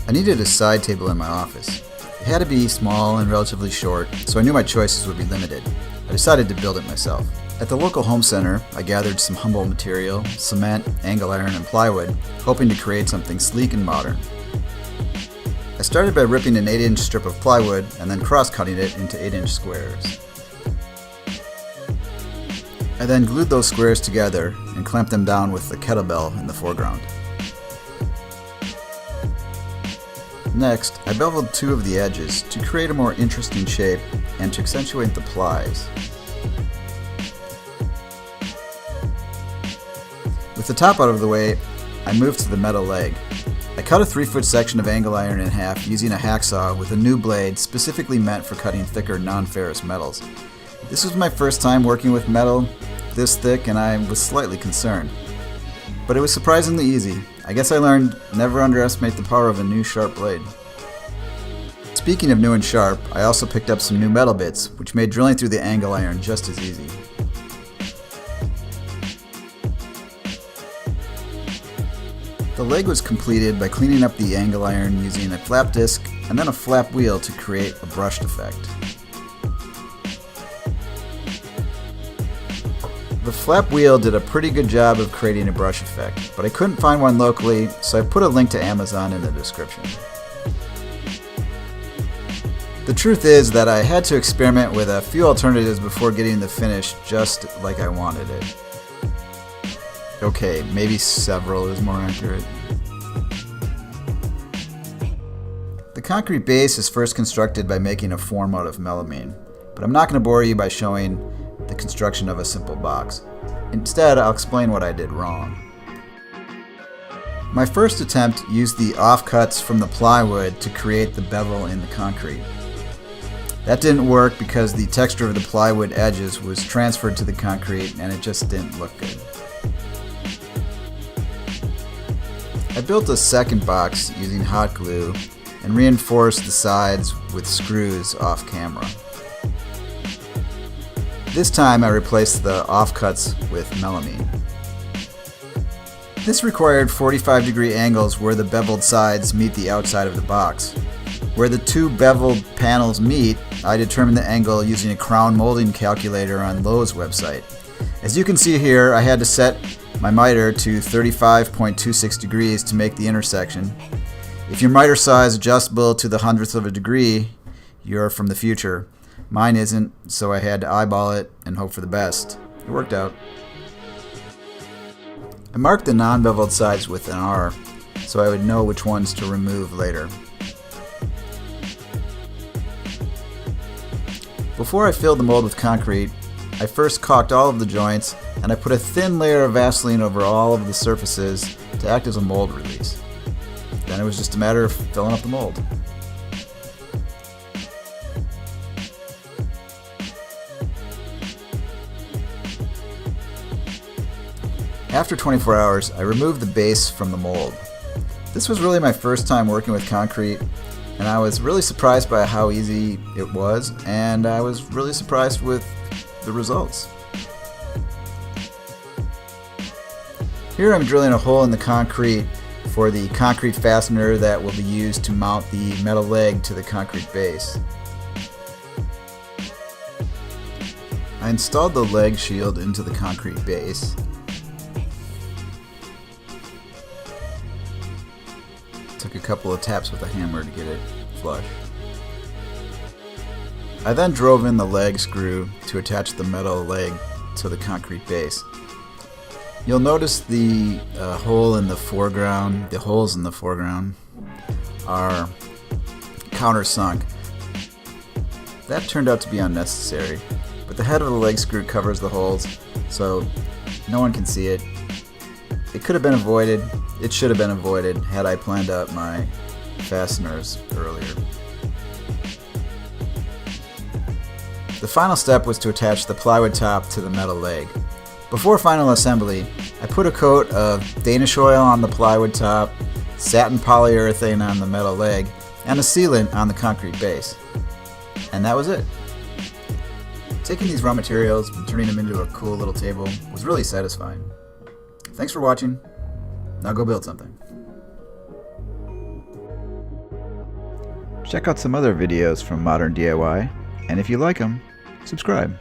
I needed a side table in my office. It had to be small and relatively short, so I knew my choices would be limited. I decided to build it myself. At the local home center, I gathered some humble material, cement, angle iron, and plywood, hoping to create something sleek and modern. I started by ripping an 8-inch strip of plywood and then cross-cutting it into 8-inch squares. I then glued those squares together and clamped them down with the kettlebell in the foreground. Next, I beveled two of the edges to create a more interesting shape and to accentuate the plies. With the top out of the way, I moved to the metal leg. I cut a 3-foot section of angle iron in half using a hacksaw with a new blade specifically meant for cutting thicker non-ferrous metals. This was my first time working with metal this thick and I was slightly concerned. But it was surprisingly easy. I guess I learned never underestimate the power of a new sharp blade. Speaking of new and sharp, I also picked up some new metal bits, which made drilling through the angle iron just as easy. The leg was completed by cleaning up the angle iron using a flap disc and then a flap wheel to create a brushed effect. The flap wheel did a pretty good job of creating a brush effect, but I couldn't find one locally, so I put a link to Amazon in the description. The truth is that I had to experiment with a few alternatives before getting the finish just like I wanted it. Okay, maybe several is more accurate. The concrete base is first constructed by making a form out of melamine, but I'm not going to bore you by showing the construction of a simple box. Instead, I'll explain what I did wrong. My first attempt used the offcuts from the plywood to create the bevel in the concrete. That didn't work because the texture of the plywood edges was transferred to the concrete and it just didn't look good. I built a second box using hot glue and reinforced the sides with screws off camera. This time I replaced the offcuts with melamine. This required 45-degree angles where the beveled sides meet the outside of the box. Where the two beveled panels meet, I determined the angle using a crown molding calculator on Lowe's website. As you can see here, I had to set my miter to 35.26 degrees to make the intersection. If your miter saw is adjustable to the hundredth of a degree, you're from the future. Mine isn't, so I had to eyeball it and hope for the best. It worked out. I marked the non-beveled sides with an R, so I would know which ones to remove later. Before I filled the mold with concrete, I first caulked all of the joints and I put a thin layer of Vaseline over all of the surfaces to act as a mold release. Then it was just a matter of filling up the mold. After 24 hours, I removed the base from the mold. This was really my first time working with concrete, and I was really surprised by how easy it was, and I was really surprised with the results. Here I'm drilling a hole in the concrete for the concrete fastener that will be used to mount the metal leg to the concrete base. I installed the leg shield into the concrete base. Took a couple of taps with a hammer to get it flush. I then drove in the leg screw to attach the metal leg to the concrete base. You'll notice the holes in the foreground are countersunk. That turned out to be unnecessary, but the head of the leg screw covers the holes, so no one can see it. It could have been avoided. It should have been avoided had I planned out my fasteners earlier. The final step was to attach the plywood top to the metal leg. Before final assembly, I put a coat of Danish oil on the plywood top, satin polyurethane on the metal leg, and a sealant on the concrete base. And that was it. Taking these raw materials and turning them into a cool little table was really satisfying. Thanks for watching. Now go build something. Check out some other videos from Modern DIY, and if you like them, subscribe.